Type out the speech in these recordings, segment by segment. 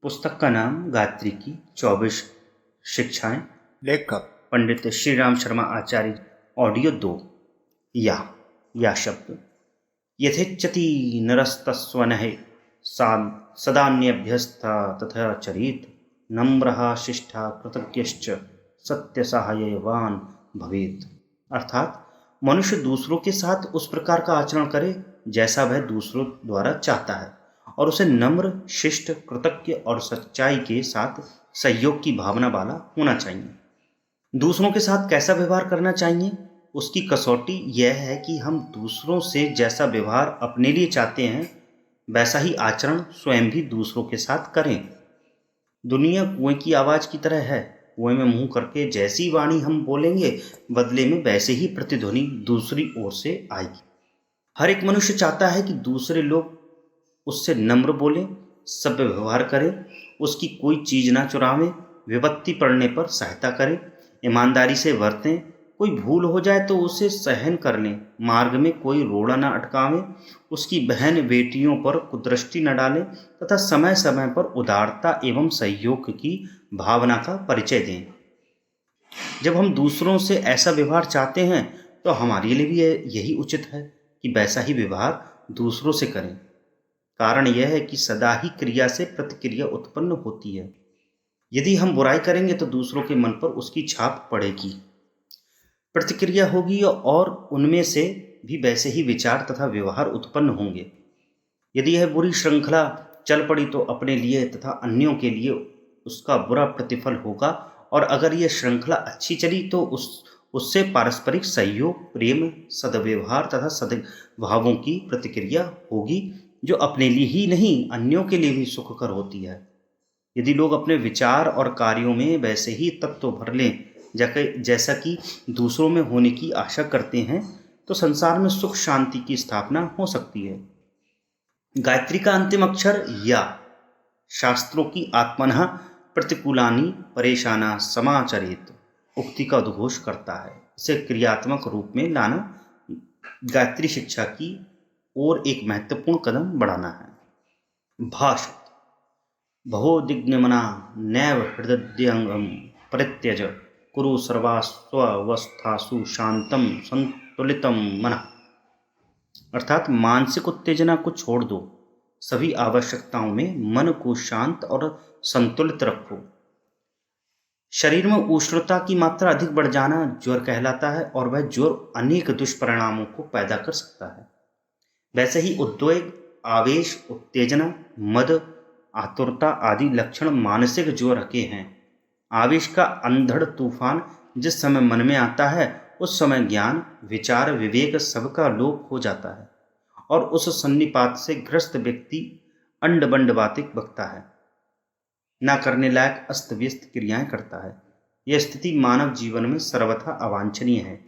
पुस्तक का नाम गायत्री की 24 शिक्षाएं। लेखक पंडित श्री राम शर्मा आचार्य। ऑडियो 2। या शब्द यथेच्छति नरस्तस्वनः सदान्यभ्यस्ता तथा चरित नम्रः शिष्टा कृतज्ञश्च सत्यसहायवान भवेत्। अर्थात मनुष्य दूसरों के साथ उस प्रकार का आचरण करे जैसा वह दूसरों द्वारा चाहता है और उसे नम्र, शिष्ट, कृतज्ञ और सच्चाई के साथ सहयोग की भावना वाला होना चाहिए। दूसरों के साथ कैसा व्यवहार करना चाहिए, उसकी कसौटी यह है कि हम दूसरों से जैसा व्यवहार अपने लिए चाहते हैं वैसा ही आचरण स्वयं भी दूसरों के साथ करें। दुनिया कुएं की आवाज़ की तरह है। कुएं में मुंह करके जैसी वाणी हम बोलेंगे बदले में वैसे ही प्रतिध्वनि दूसरी ओर से आएगी। हर एक मनुष्य चाहता है कि दूसरे लोग उससे नम्र बोलें, सभ्य व्यवहार करें, उसकी कोई चीज़ ना चुरावें, विपत्ति पड़ने पर सहायता करें, ईमानदारी से वर्तें, कोई भूल हो जाए तो उसे सहन कर लें, मार्ग में कोई रोड़ा न अटकावें, उसकी बहन बेटियों पर कुदृष्टि न डालें तथा समय समय पर उदारता एवं सहयोग की भावना का परिचय दें। जब हम दूसरों से ऐसा व्यवहार चाहते हैं तो हमारे लिए भी यही उचित है कि वैसा ही व्यवहार दूसरों से करें। कारण यह है कि सदा ही क्रिया से प्रतिक्रिया उत्पन्न होती है। यदि हम बुराई करेंगे तो दूसरों के मन पर उसकी छाप पड़ेगी, प्रतिक्रिया होगी और उनमें से भी वैसे ही विचार तथा व्यवहार उत्पन्न होंगे। यदि यह बुरी श्रृंखला चल पड़ी तो अपने लिए तथा अन्यों के लिए उसका बुरा प्रतिफल होगा, और अगर यह श्रृंखला अच्छी चली तो उससे पारस्परिक सहयोग, प्रेम, सद्व्यवहार तथा सद्भावों की प्रतिक्रिया होगी जो अपने लिए ही नहीं अन्यों के लिए भी सुखकर होती है। यदि लोग अपने विचार और कार्यों में वैसे ही तत्व भर लें जैसा कि दूसरों में होने की आशा करते हैं तो संसार में सुख शांति की स्थापना हो सकती है। गायत्री का अंतिम अक्षर या शास्त्रों की आत्मनः प्रतिकूलानि परेशाना समाचरित उक्ति का उद्घोष करता है। इसे क्रियात्मक रूप में लाना गायत्री शिक्षा की और एक महत्वपूर्ण कदम बढ़ाना है। भाषा भवोद्विग्नमना नैव हृदयंगम परित्यज कुरु सर्वास्वस्थासु शांतम संतुलितम मनः। अर्थात मानसिक उत्तेजना को छोड़ दो, सभी आवश्यकताओं में मन को शांत और संतुलित रखो। शरीर में उष्णता की मात्रा अधिक बढ़ जाना ज्वर कहलाता है और वह ज्वर अनेक दुष्परिणामों को पैदा कर सकता है। वैसे ही उद्वेग, आवेश, उत्तेजना, मद, आतुरता आदि लक्षण मानसिक ज्वर के हैं। आवेश का अंधड़ तूफान जिस समय मन में आता है उस समय ज्ञान, विचार, विवेक सबका लोप हो जाता है और उस सन्निपात से ग्रस्त व्यक्ति अंड बंड बातें बकता है, ना करने लायक अस्त व्यस्त क्रियाएं करता है। यह स्थिति मानव जीवन में सर्वथा अवांछनीय है।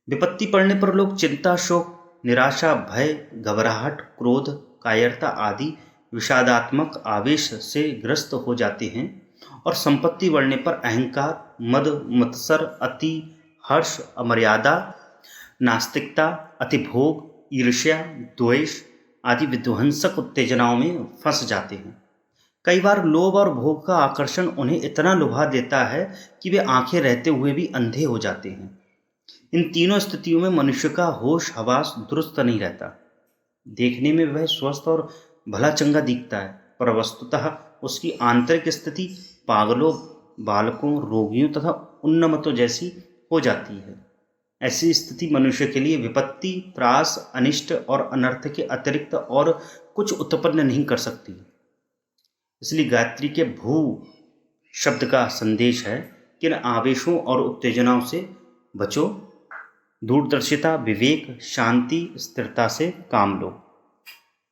विपत्ति पड़ने पर लोग चिंता, शोक, निराशा, भय, घबराहट, क्रोध, कायरता आदि विषादात्मक आवेश से ग्रस्त हो जाते हैं और संपत्ति बढ़ने पर अहंकार, मद, मत्सर, अति हर्ष, अमर्यादा, नास्तिकता, अतिभोग, ईर्ष्या, द्वेष आदि विध्वंसक उत्तेजनाओं में फंस जाते हैं। कई बार लोभ और भोग का आकर्षण उन्हें इतना लुभा देता है कि वे आंखें रहते हुए भी अंधे हो जाते हैं। इन तीनों स्थितियों में मनुष्य का होश हवास दुरुस्त नहीं रहता। देखने में वह स्वस्थ और भला चंगा दिखता है, पर वस्तुतः उसकी आंतरिक स्थिति पागलों, बालकों, रोगियों तथा उन्मत्तों जैसी हो जाती है। ऐसी स्थिति मनुष्य के लिए विपत्ति, त्रास, अनिष्ट और अनर्थ के अतिरिक्त और कुछ उत्पन्न नहीं कर सकती। इसलिए गायत्री के भू शब्द का संदेश है कि इन आवेशों और उत्तेजनाओं से बचो, दूरदर्शिता, विवेक, शांति, स्थिरता से काम लो।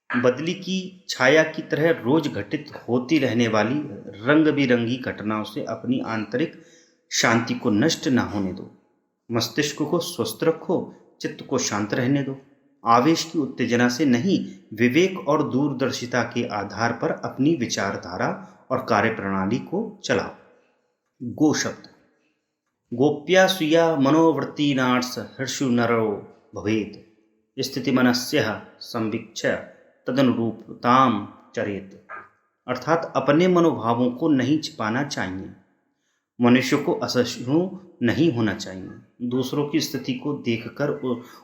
बदली की छाया की तरह रोज घटित होती रहने वाली रंग बिरंगी घटनाओं से अपनी आंतरिक शांति को नष्ट न होने दो। मस्तिष्क को स्वस्थ रखो, चित्त को शांत रहने दो। आवेश की उत्तेजना से नहीं, विवेक और दूरदर्शिता के आधार पर अपनी विचारधारा और कार्यप्रणाली को चलाओ। गो शब्द गोप्या सुया मनोवृत्तिनार्स हर्षु नरो भवेद स्थिति मनस्यः संवीक्ष्य तदनुरूपताम चरेत। अर्थात अपने मनोभावों को नहीं छिपाना चाहिए। मनुष्य को असहिष्णु नहीं होना चाहिए। दूसरों की स्थिति को देखकर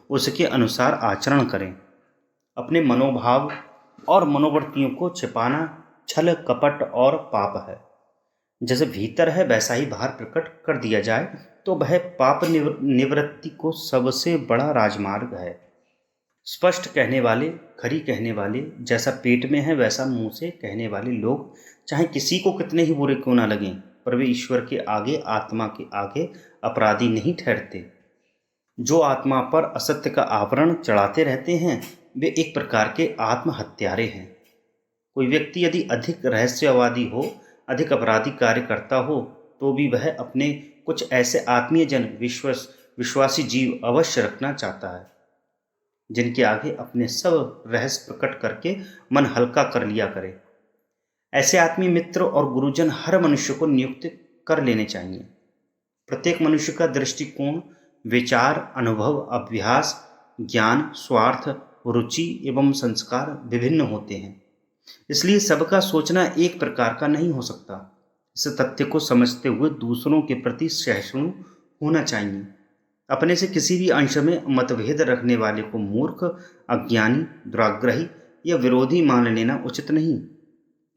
उसके अनुसार आचरण करें। अपने मनोभाव और मनोवृत्तियों को छिपाना छल, कपट और पाप है। जैसे भीतर है वैसा ही बाहर प्रकट कर दिया जाए तो वह पाप निवृत्ति को सबसे बड़ा राजमार्ग है। स्पष्ट कहने वाले, खरी कहने वाले, जैसा पेट में है वैसा मुंह से कहने वाले लोग चाहे किसी को कितने ही बुरे क्यों ना लगें, पर वे ईश्वर के आगे, आत्मा के आगे अपराधी नहीं ठहरते। जो आत्मा पर असत्य का आवरण चढ़ाते रहते हैं वे एक प्रकार के आत्महत्यारे हैं। कोई व्यक्ति यदि अधिक रहस्यवादी हो, अधिक अपराधी कार्य करता हो, तो भी वह अपने कुछ ऐसे आत्मीय जन, विश्वासी जीव अवश्य रखना चाहता है जिनके आगे अपने सब रहस्य प्रकट करके मन हल्का कर लिया करे। ऐसे आत्मीय मित्र और गुरुजन हर मनुष्य को नियुक्त कर लेने चाहिए। प्रत्येक मनुष्य का दृष्टिकोण, विचार, अनुभव, अभ्यास, ज्ञान, स्वार्थ, रुचि एवं संस्कार विभिन्न होते हैं, इसलिए सबका सोचना एक प्रकार का नहीं हो सकता। इस तथ्य को समझते हुए दूसरों के प्रति सहिष्णु होना चाहिए। अपने से किसी भी अंश में मतभेद रखने वाले को मूर्ख, अज्ञानी, दुराग्रही या विरोधी मान लेना उचित नहीं।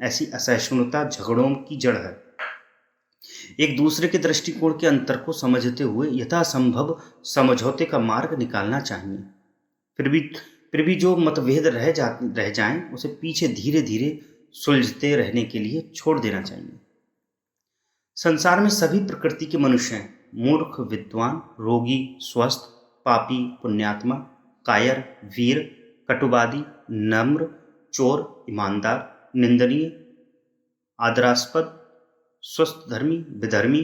ऐसी असहिष्णुता झगड़ों की जड़ है। एक दूसरे के दृष्टिकोण के अंतर को समझते हुए यथासंभव समझौते का मार्ग निकालना चाहिए। फिर भी जो मतभेद रह जाएं उसे पीछे धीरे धीरे सुलझते रहने के लिए छोड़ देना चाहिए। संसार में सभी प्रकृति के मनुष्य हैं, मूर्ख, विद्वान, रोगी, स्वस्थ, पापी, पुण्यात्मा, कायर, वीर, कटुवादी, नम्र, चोर, ईमानदार, निंदनीय, आदरास्पद, स्वस्थ धर्मी, विधर्मी,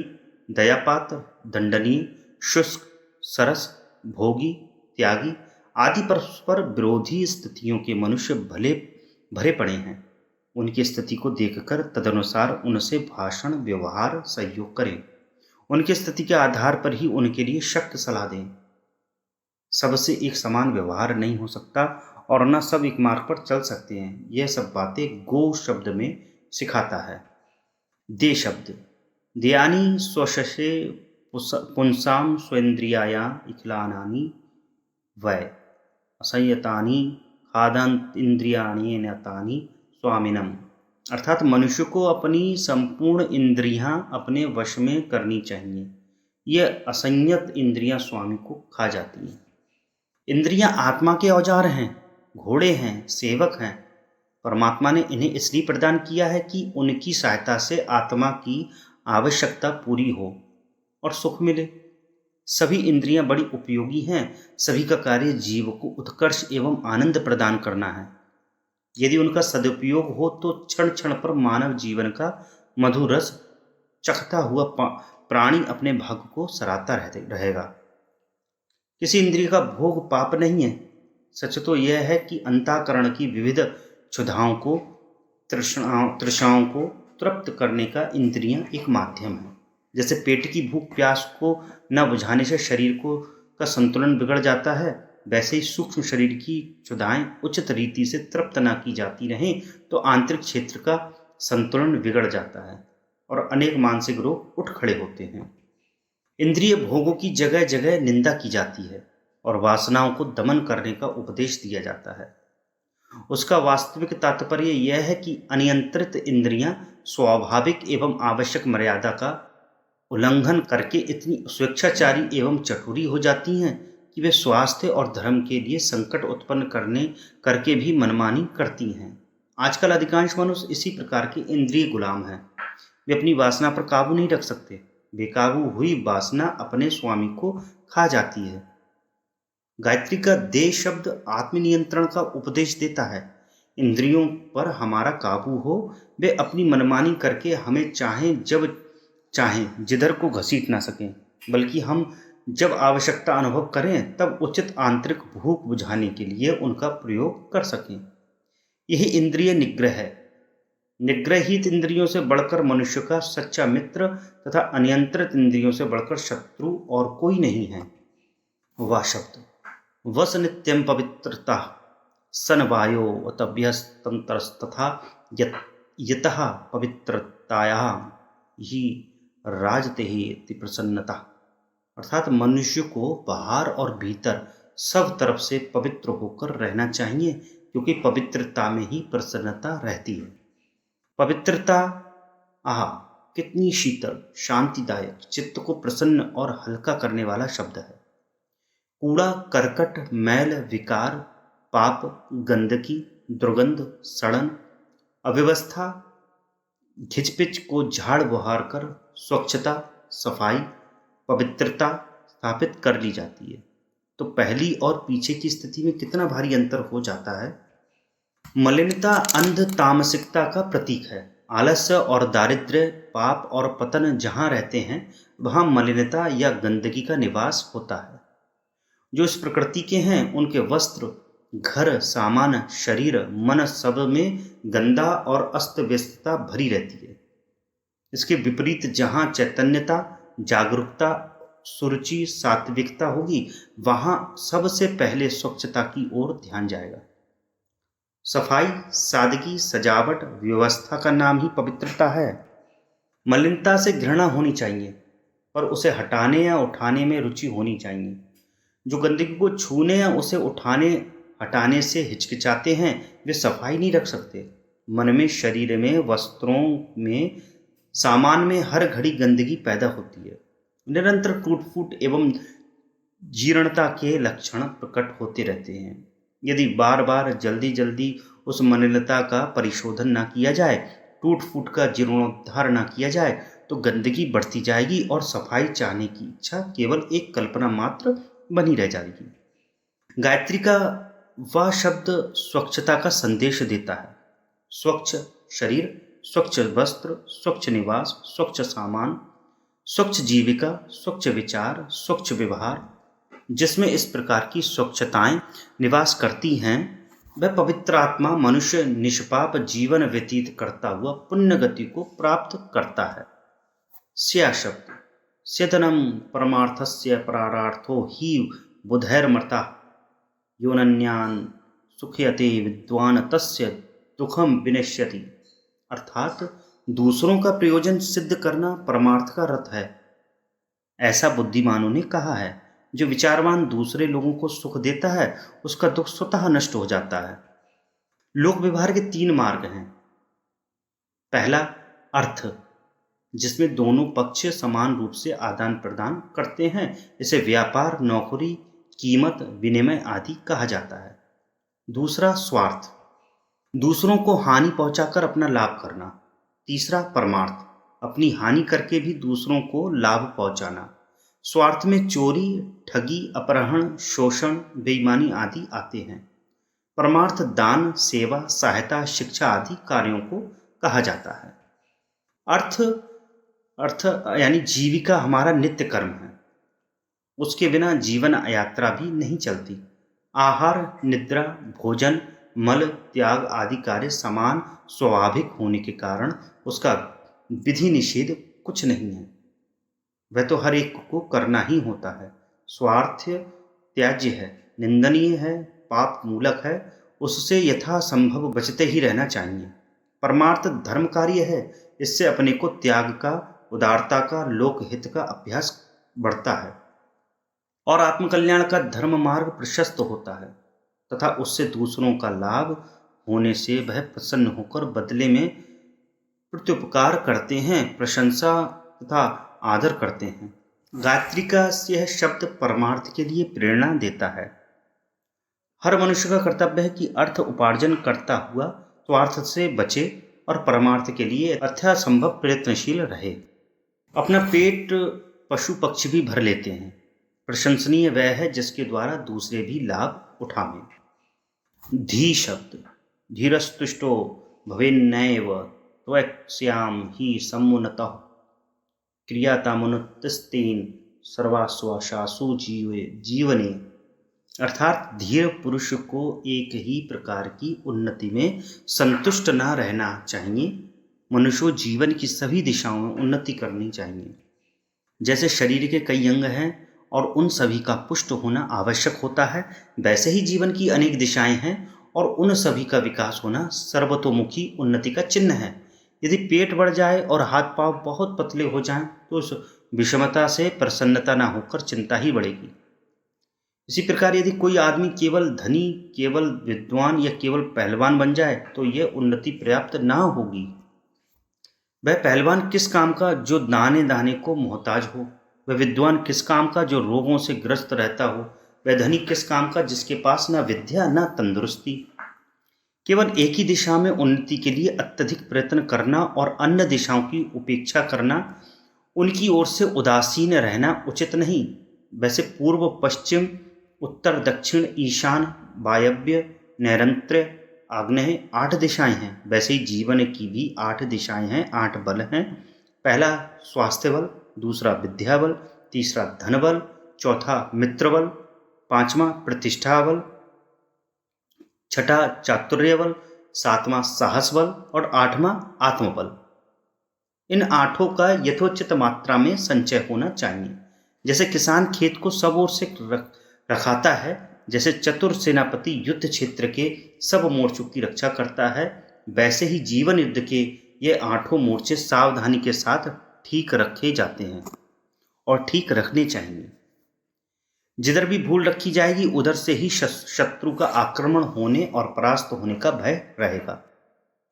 दयापात्र, दंडनीय, शुष्क, सरस, भोगी, त्यागी आदि परस्पर विरोधी स्थितियों के मनुष्य भरे पड़े हैं। उनकी स्थिति को देखकर तदनुसार उनसे भाषण, व्यवहार, सहयोग करें। उनकी स्थिति के आधार पर ही उनके लिए शक्ति सलाह दें। सबसे एक समान व्यवहार नहीं हो सकता और न सब एक मार्ग पर चल सकते हैं। यह सब बातें गो शब्द में सिखाता है। दे शब्द दयानी स्वशे पुंसाम स्वेन्द्रियाया इखलानानि वै असंयतानि खादंत नतानि स्वामिनम। अर्थात मनुष्य को अपनी संपूर्ण इंद्रियां अपने वश में करनी चाहिए। यह असंयत इंद्रियां स्वामी को खा जाती हैं। इंद्रियां आत्मा के औजार हैं, घोड़े हैं, सेवक हैं। परमात्मा ने इन्हें इसलिए प्रदान किया है कि उनकी सहायता से आत्मा की आवश्यकता पूरी हो और सुख मिले। सभी इंद्रियां बड़ी उपयोगी हैं। सभी का कार्य जीव को उत्कर्ष एवं आनंद प्रदान करना है। यदि उनका सदुपयोग हो तो क्षण क्षण पर मानव जीवन का मधुर रस चखता हुआ प्राणी अपने भाग्य को सराहता रहेगा। किसी इंद्रिय का भोग पाप नहीं है। सच तो यह है कि अंतःकरण की विविध क्षुधाओं को, तृष्णाओं को तृप्त करने का इंद्रियां एक माध्यम है। जैसे पेट की भूख प्यास को न बुझाने से शरीर का संतुलन बिगड़ जाता है, वैसे ही सूक्ष्म शरीर की क्षुधाएं उचित रीति से तृप्त न की जाती रहें तो आंतरिक क्षेत्र का संतुलन बिगड़ जाता है और अनेक मानसिक रोग उठ खड़े होते हैं। इंद्रिय भोगों की जगह जगह निंदा की जाती है और वासनाओं को दमन करने का उपदेश दिया जाता है। उसका वास्तविक तात्पर्य यह है कि अनियंत्रित इंद्रियां स्वाभाविक एवं आवश्यक मर्यादा का उल्लंघन करके इतनी स्वेच्छाचारी एवं चटुरी हो जाती हैं कि वे स्वास्थ्य और धर्म के लिए संकट उत्पन्न करके भी मनमानी करती हैं। आजकल अधिकांश मनुष्य इसी प्रकार के इंद्रिय गुलाम हैं। वे अपनी वासना पर काबू नहीं रख सकते। बेकाबू हुई वासना अपने स्वामी को खा जाती है। गायत्री का दे शब्द आत्मनियंत्रण का उपदेश देता है। इंद्रियों पर हमारा काबू हो, वे अपनी मनमानी करके हमें चाहें जब चाहें जिधर को घसीट ना सकें, बल्कि हम जब आवश्यकता अनुभव करें तब उचित आंतरिक भूख बुझाने के लिए उनका प्रयोग कर सकें। यही इंद्रिय निग्रह है। निग्रहित इंद्रियों से बढ़कर मनुष्य का सच्चा मित्र तथा अनियंत्रित इंद्रियों से बढ़कर शत्रु और कोई नहीं है। वह शब्द वस नित्यम पवित्रता सन वायो तभ्यस्तंत्रस्तथा यतः पवित्रतायां ही राजते ही इति प्रसन्नता। अर्थात मनुष्य को बाहर और भीतर सब तरफ से पवित्र होकर रहना चाहिए, क्योंकि पवित्रता में ही प्रसन्नता रहती है। पवित्रता आह कितनी शीतल, शांतिदायक, चित्त को प्रसन्न और हल्का करने वाला शब्द है। कूड़ा करकट, मैल, विकार, पाप, गंदगी, दुर्गंध, सड़न, अव्यवस्था, घिचपिच को झाड़ बुहार कर स्वच्छता, सफाई, पवित्रता स्थापित कर ली जाती है। तो पहली और पीछे की स्थिति में कितना भारी अंतर हो जाता है। मलिनता अंध तामसिकता का प्रतीक है। आलस्य और दारिद्र्य, पाप और पतन जहाँ रहते हैं वहाँ मलिनता या गंदगी का निवास होता है। जो इस प्रकृति के हैं उनके वस्त्र, घर, सामान, शरीर, मन सब में गंदा और अस्त व्यस्तता भरी रहती है। इसके विपरीत जहाँ चैतन्यता, जागरूकता, सुरुचि, सात्विकता होगी वहाँ सबसे पहले स्वच्छता की ओर ध्यान जाएगा। सफाई, सादगी, सजावट, व्यवस्था का नाम ही पवित्रता है। मलिनता से घृणा होनी चाहिए, पर उसे हटाने या उठाने में रुचि होनी चाहिए। जो गंदगी को छूने या उसे उठाने हटाने से हिचकिचाते हैं वे सफाई नहीं रख सकते। मन में, शरीर में, वस्त्रों में, सामान में हर घड़ी गंदगी पैदा होती है। निरंतर टूट फूट एवं जीर्णता के लक्षण प्रकट होते रहते हैं। यदि बार बार जल्दी जल्दी उस मलिनता का परिशोधन न किया जाए, टूट फूट का जीर्णोद्धार न किया जाए, तो गंदगी बढ़ती जाएगी और सफाई चाहने की इच्छा केवल एक कल्पना मात्र बनी रह जाएगी। गायत्री का वह शब्द स्वच्छता का संदेश देता है। स्वच्छ शरीर, स्वच्छ वस्त्र, स्वच्छ निवास, स्वच्छ सामान, स्वच्छ जीविका, स्वच्छ विचार, स्वच्छ व्यवहार, जिसमें इस प्रकार की स्वच्छताएं निवास करती हैं वह पवित्र आत्मा मनुष्य निष्पाप जीवन व्यतीत करता हुआ पुण्य गति को प्राप्त करता है। स्या शब्द स्यतनम परमार्थस्य परारार्थो ही बुधैर्मता योनन्यान सुखयते विद्वान तस्य दुखम विनश्यति। अर्थात दूसरों का प्रयोजन सिद्ध करना परमार्थ का रथ है, ऐसा बुद्धिमानों ने कहा है। जो विचारवान दूसरे लोगों को सुख देता है उसका दुख स्वतः नष्ट हो जाता है। लोक व्यवहार के 3 मार्ग हैं। पहला अर्थ, जिसमें दोनों पक्ष समान रूप से आदान प्रदान करते हैं, इसे व्यापार, नौकरी, कीमत, विनिमय आदि कहा जाता है। दूसरा स्वार्थ, दूसरों को हानि पहुंचाकर अपना लाभ करना। तीसरा परमार्थ, अपनी हानि करके भी दूसरों को लाभ पहुंचाना। स्वार्थ में चोरी, ठगी, अपहरण, शोषण, बेईमानी आदि आते हैं। परमार्थ दान, सेवा, सहायता, शिक्षा आदि कार्यों को कहा जाता है। अर्थ यानी जीविका हमारा नित्य कर्म है, उसके बिना जीवन यात्रा भी नहीं चलती। आहार, निद्रा, भोजन, मल त्याग आदि कार्य समान स्वाभाविक होने के कारण उसका विधि निषेध कुछ नहीं है, वह तो हर एक को करना ही होता है। स्वार्थ त्याज्य है, निंदनीय है, पाप मूलक है, उससे यथासंभव बचते ही रहना चाहिए। परमार्थ धर्म कार्य है, इससे अपने को त्याग का, उदारता का, लोकहित का अभ्यास बढ़ता है और आत्मकल्याण का धर्म मार्ग प्रशस्त होता है तथा उससे दूसरों का लाभ होने से वह प्रसन्न होकर बदले में प्रत्युपकार करते हैं, प्रशंसा तथा आदर करते हैं। गायत्री का यह शब्द परमार्थ के लिए प्रेरणा देता है। हर मनुष्य का कर्तव्य है कि अर्थ उपार्जन करता हुआ स्वार्थ से बचे और परमार्थ के लिए यथासंभव प्रयत्नशील रहे। अपना पेट पशु पक्षी भी भर लेते हैं, प्रशंसनीय वह है जिसके द्वारा दूसरे भी लाभ उठावें। धी शब्द धीरस्तुष्टो भवेन्नैव त्वक्ष्याम ही समुन्नतः क्रियातामुन्नतिस्तेन सर्वाश्वासासु जीवने। अर्थात धीर पुरुष को एक ही प्रकार की उन्नति में संतुष्ट न रहना चाहिए। मनुष्य जीवन की सभी दिशाओं में उन्नति करनी चाहिए। जैसे शरीर के कई अंग हैं और उन सभी का पुष्ट होना आवश्यक होता है, वैसे ही जीवन की अनेक दिशाएं हैं और उन सभी का विकास होना सर्वतोमुखी उन्नति का चिन्ह है। यदि पेट बढ़ जाए और हाथ पांव बहुत पतले हो जाएं तो उस विषमता से प्रसन्नता ना होकर चिंता ही बढ़ेगी। इसी प्रकार यदि कोई आदमी केवल धनी, केवल विद्वान या केवल पहलवान बन जाए तो यह उन्नति पर्याप्त ना होगी। वह पहलवान किस काम का जो दाने दाने को मोहताज हो, वह विद्वान किस काम का जो रोगों से ग्रस्त रहता हो, वह धनी किस काम का जिसके पास ना विद्या ना तंदुरुस्ती। केवल एक ही दिशा में उन्नति के लिए अत्यधिक प्रयत्न करना और अन्य दिशाओं की उपेक्षा करना, उनकी ओर से उदासीन रहना उचित नहीं। वैसे पूर्व पश्चिम, उत्तर दक्षिण, ईशान, वायव्य, नैऋत्य, आग्नेय 8 दिशाएं हैं। वैसे ही जीवन की भी 8 दिशाएं हैं, 8 बल हैं। पहला स्वास्थ्य बल, दूसरा विद्या बल, तीसरा धन बल, चौथा मित्र बल, पांचवा प्रतिष्ठा बल, छठा चातुर्य बल, सातवां साहस बल और 8वां आत्मबल। इन 8 का यथोचित मात्रा में संचय होना चाहिए। जैसे किसान खेत को सब ओर से रखाता है, जैसे चतुर सेनापति युद्ध क्षेत्र के सब मोर्चों की रक्षा करता है, वैसे ही जीवन युद्ध के ये 8 मोर्चे सावधानी के साथ ठीक रखे जाते हैं और ठीक रखने चाहिए। जिधर भी भूल रखी जाएगी उधर से ही शत्रु का आक्रमण होने और परास्त होने का भय रहेगा।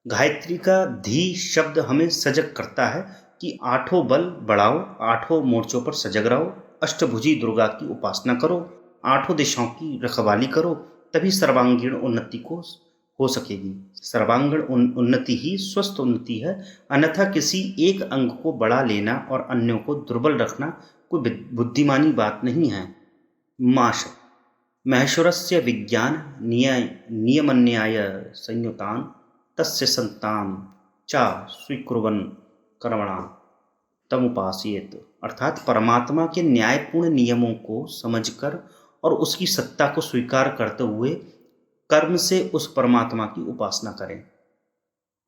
गायत्री का धी शब्द हमें सजग करता है कि 8 बल बढ़ाओ, 8 मोर्चों पर सजग रहो, अष्टभुजी दुर्गा की उपासना करो, 8 दिशाओं की रखवाली करो, तभी सर्वांगीण उन्नति को हो सकेगी। सर्वांगीण उन्नति ही स्वस्थ उन्नति है, अन्यथा किसी एक अंग को बढ़ा लेना और अन्यों को दुर्बल रखना कोई बुद्धिमानी बात नहीं है। माश महेश्वरस्य विज्ञान नियमन्याय संयुतान तस्य संतान चा स्वीकुर्वन् कर्मणा तमुपासियेत। अर्थात परमात्मा के न्यायपूर्ण नियमों को समझकर और उसकी सत्ता को स्वीकार करते हुए कर्म से उस परमात्मा की उपासना करें।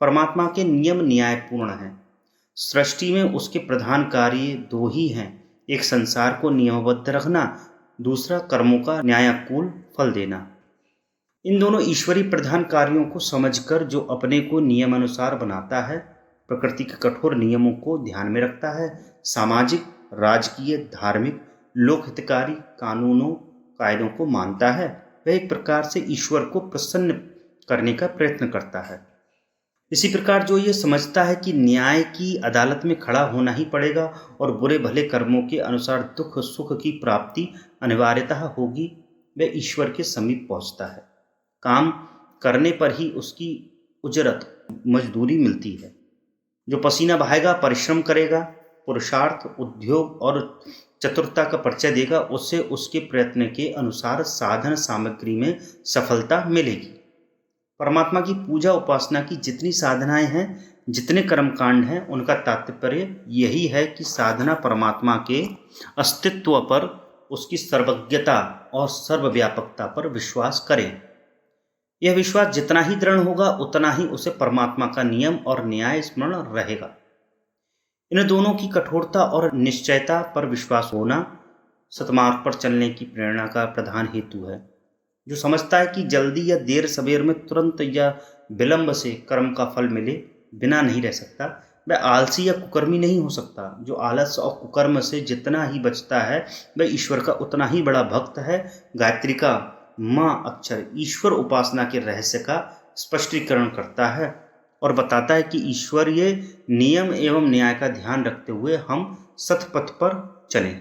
परमात्मा के नियम न्यायपूर्ण हैं। सृष्टि में उसके प्रधान कार्य 2 ही हैं, एक संसार को नियमबद्ध रखना, दूसरा कर्मों का न्यायानुकूल फल देना। इन दोनों ईश्वरीय प्रधान कार्यों को समझकर जो अपने को नियमानुसार बनाता है, प्रकृति के कठोर नियमों को ध्यान में रखता है, सामाजिक, राजकीय, धार्मिक, लोकहितकारी कानूनों कायदों को मानता है, वह एक प्रकार से ईश्वर को प्रसन्न करने का प्रयत्न करता है। इसी प्रकार जो ये समझता है कि न्याय की अदालत में खड़ा होना ही पड़ेगा और बुरे भले कर्मों के अनुसार दुख सुख की प्राप्ति अनिवार्यतः होगी, वह ईश्वर के समीप पहुंचता है। काम करने पर ही उसकी उजरत, मजदूरी मिलती है। जो पसीना बहाएगा, परिश्रम करेगा, पुरुषार्थ, उद्योग और चतुरता का परिचय देगा, उससे उसके प्रयत्न के अनुसार साधन सामग्री में सफलता मिलेगी। परमात्मा की पूजा उपासना की जितनी साधनाएं हैं, जितने कर्मकांड हैं, उनका तात्पर्य यही है कि साधना परमात्मा के अस्तित्व पर, उसकी सर्वज्ञता और सर्वव्यापकता पर विश्वास करें। यह विश्वास जितना ही दृढ़ होगा उतना ही उसे परमात्मा का नियम और न्याय स्मरण रहेगा। इन दोनों की कठोरता और निश्चयता पर विश्वास होना सतमार्ग पर चलने की प्रेरणा का प्रधान हेतु है। जो समझता है कि जल्दी या देर सवेर में, तुरंत या विलंब से कर्म का फल मिले बिना नहीं रह सकता, वह आलसी या कुकर्मी नहीं हो सकता। जो आलस और कुकर्म से जितना ही बचता है वह ईश्वर का उतना ही बड़ा भक्त है। गायत्री का माँ अक्षर ईश्वर उपासना के रहस्य का स्पष्टीकरण करता है और बताता है कि ईश्वरीय नियम एवं न्याय का ध्यान रखते हुए हम सतपथ पर चलें।